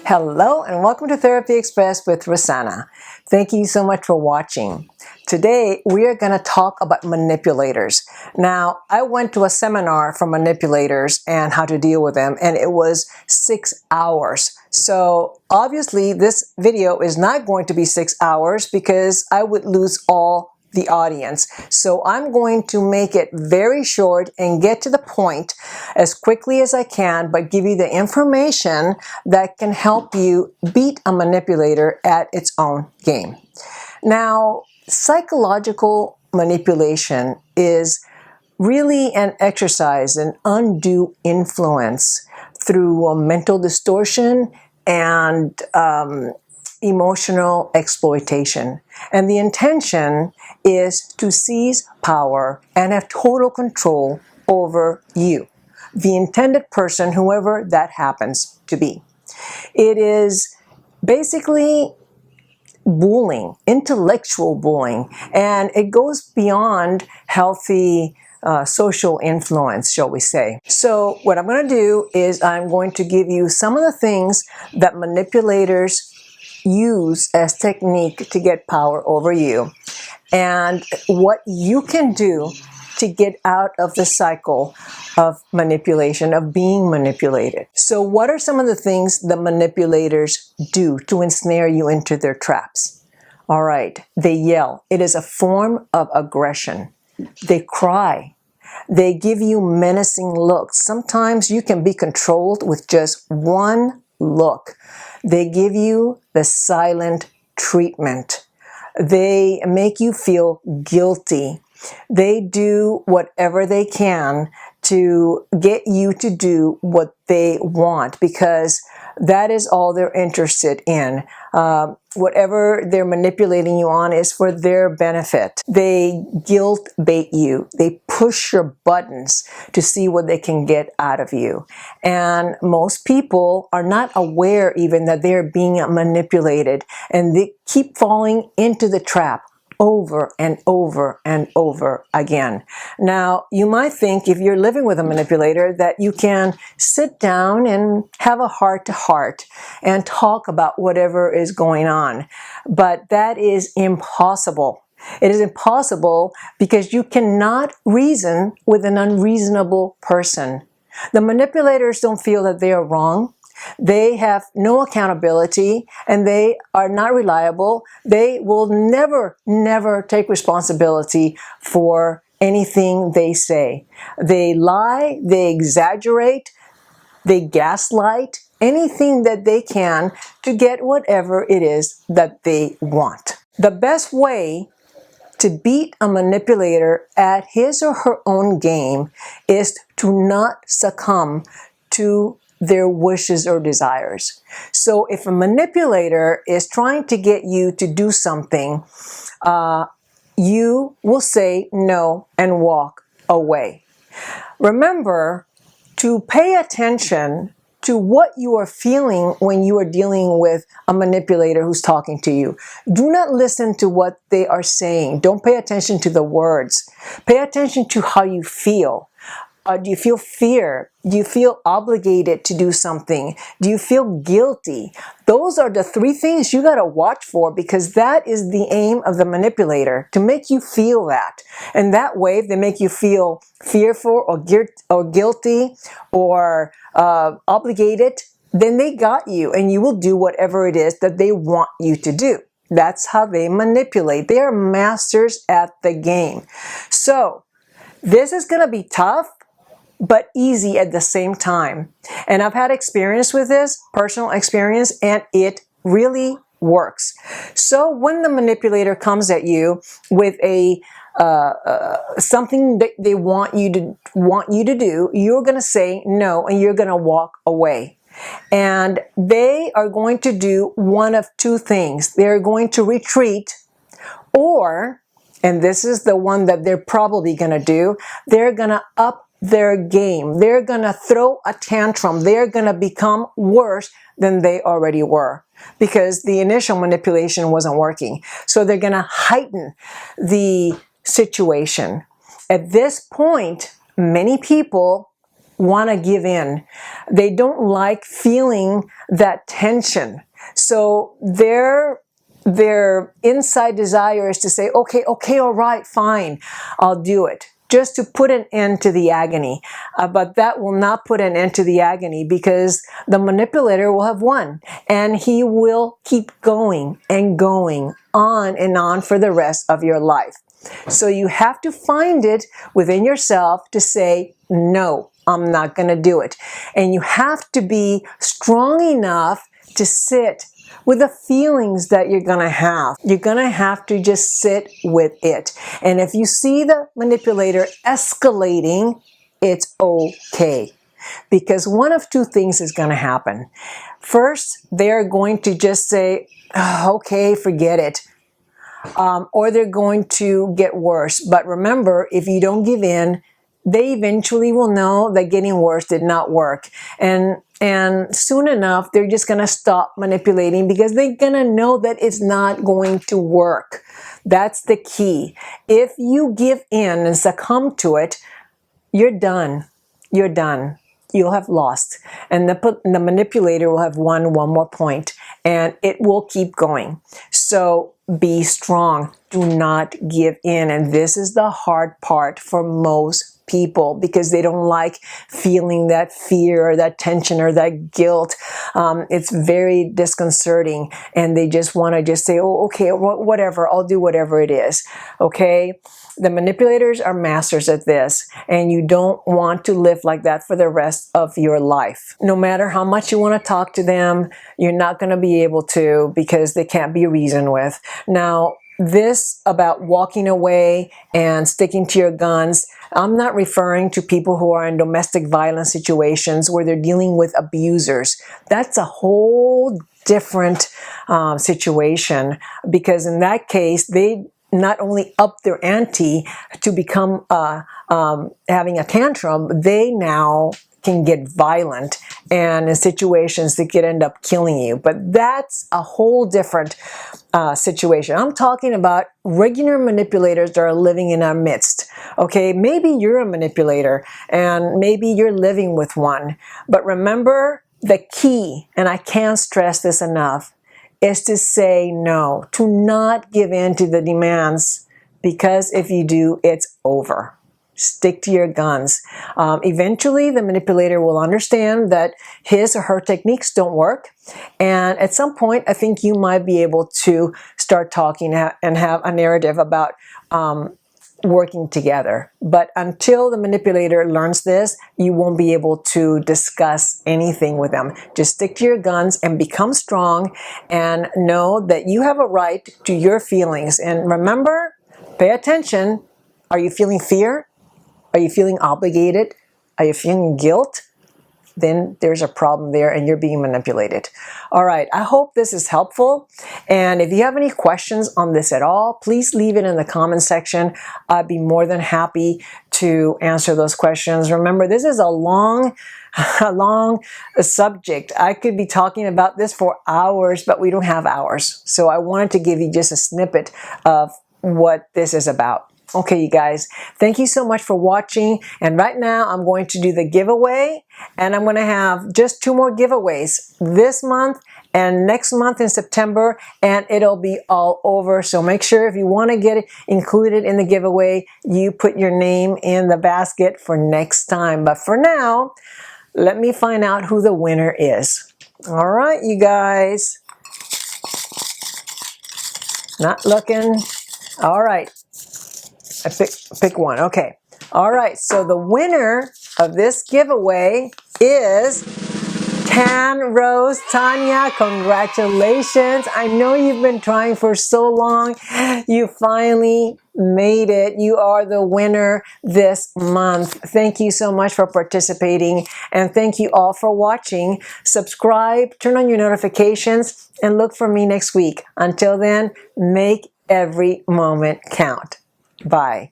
Hello and welcome to Therapy Express with Rosanna. Thank you so much for watching. Today we are going to talk about manipulators. Now, I went to a seminar for manipulators and how to deal with them, and it was 6 hours. So obviously this video is not going to be 6 hours because I would lose all the audience. So I'm going to make it very short and get to the point as quickly as I can, but give you the information that can help you beat a manipulator at its own game. Now, psychological manipulation is really an exercise in undue influence through mental distortion and emotional exploitation. And the intention is to seize power and have total control over you, the intended person, whoever that happens to be. It is basically bullying, intellectual bullying, and it goes beyond healthy social influence, shall we say. So what I'm going to do is I'm going to give you some of the things that manipulators use as technique to get power over you, and what you can do to get out of the cycle of manipulation, of being manipulated. So what are some of the things the manipulators do to ensnare you into their traps? All right, they yell. It is a form of aggression. They cry. They give you menacing looks. Sometimes you can be controlled with just one look. They give you the silent treatment. They make you feel guilty. They do whatever they can to get you to do what they want, because that is all they're interested in. Whatever they're manipulating you on is for their benefit. They guilt bait you. They push your buttons to see what they can get out of you. And most people are not aware even that they're being manipulated, and they keep falling into the trap over and over and over again. Now, you might think, if you're living with a manipulator, that you can sit down and have a heart-to-heart and talk about whatever is going on. But that is impossible. It is impossible because you cannot reason with an unreasonable person. The manipulators don't feel that they are wrong. They have no accountability, and they are not reliable. They will never take responsibility for anything they say. They lie, they exaggerate, they gaslight, anything that they can to get whatever it is that they want. The best way to beat a manipulator at his or her own game is to not succumb to their wishes or desires. So if a manipulator is trying to get you to do something, you will say no and walk away. Remember to pay attention to what you are feeling when you are dealing with a manipulator who's talking to you. Do not listen to what they are saying. Don't pay attention to the words. Pay attention to how you feel. Do you feel fear? Do you feel obligated to do something? Do you feel guilty? Those are the three things you got to watch for, because that is the aim of the manipulator, to make you feel that. And that way, if they make you feel fearful or guilty or obligated, then they got you, and you will do whatever it is that they want you to do. That's how they manipulate. They are masters at the game. So this is going to be tough, but easy at the same time. And I've had experience with this, personal experience, and it really works. So when the manipulator comes at you with a something that they want you to do, you're going to say no, and you're going to walk away. And they are going to do one of two things. They're going to retreat, or, and this is the one that they're probably going to do, they're going to up their game. They're going to throw a tantrum. They're going to become worse than they already were, because the initial manipulation wasn't working. So they're going to heighten the situation. At this point, many people want to give in. They don't like feeling that tension. So their inside desire is to say, okay, all right, fine, I'll do it, just to put an end to the agony. But that will not put an end to the agony, because the manipulator will have won, and he will keep going and going on and on for the rest of your life. So you have to find it within yourself to say, no, I'm not going to do it. And you have to be strong enough to sit with the feelings that you're going to have. You're going to have to just sit with it. And if you see the manipulator escalating, it's okay. Because one of two things is going to happen. First, they're going to just say, oh, okay, forget it. Or they're going to get worse. But remember, if you don't give in, they eventually will know that getting worse did not work. And soon enough, they're just going to stop manipulating, because they're going to know that it's not going to work. That's the key. If you give in and succumb to it, you're done. You're done. You'll have lost. And the manipulator will have won one more point, and it will keep going. So be strong. Do not give in. And this is the hard part for most people, because they don't like feeling that fear or that tension or that guilt. It's very disconcerting, and they just want to just say, oh, okay, whatever, I'll do whatever it is. Okay? The manipulators are masters at this, and you don't want to live like that for the rest of your life. No matter how much you want to talk to them, you're not going to be able to, because they can't be reasoned with. Now, this about walking away and sticking to your guns, I'm not referring to people who are in domestic violence situations where they're dealing with abusers. That's a whole different situation, because in that case, they not only up their ante to become having a tantrum, they now can get violent, and in situations that could end up killing you. But that's a whole different situation. I'm talking about regular manipulators that are living in our midst. Okay, maybe you're a manipulator, and maybe you're living with one. But remember, the key, and I can't stress this enough, is to say no, to not give in to the demands, because if you do, it's over. Stick to your guns. Eventually, the manipulator will understand that his or her techniques don't work. And at some point, I think you might be able to start talking and have a narrative about working together. But until the manipulator learns this, you won't be able to discuss anything with them. Just stick to your guns and become strong, and know that you have a right to your feelings. And remember, pay attention. Are you feeling fear? Are you feeling obligated? Are you feeling guilt? Then there's a problem there, and you're being manipulated. All right, I hope this is helpful. And if you have any questions on this at all, please leave it in the comment section. I'd be more than happy to answer those questions. Remember, this is a long subject. I could be talking about this for hours, but we don't have hours. So I wanted to give you just a snippet of what this is about. Okay, you guys, thank you so much for watching. And right now, I'm going to do the giveaway, and I'm going to have just 2 more giveaways this month and next month in September, and it'll be all over. So make sure, if you want to get it included in the giveaway, you put your name in the basket for next time. But for now, let me find out who the winner is. All right, you guys. Not looking. All right. I pick one. Okay. All right. So the winner of this giveaway is Tan Rose Tanya. Congratulations. I know you've been trying for so long. You finally made it. You are the winner this month. Thank you so much for participating, and thank you all for watching. Subscribe, turn on your notifications, and look for me next week. Until then, make every moment count. Bye.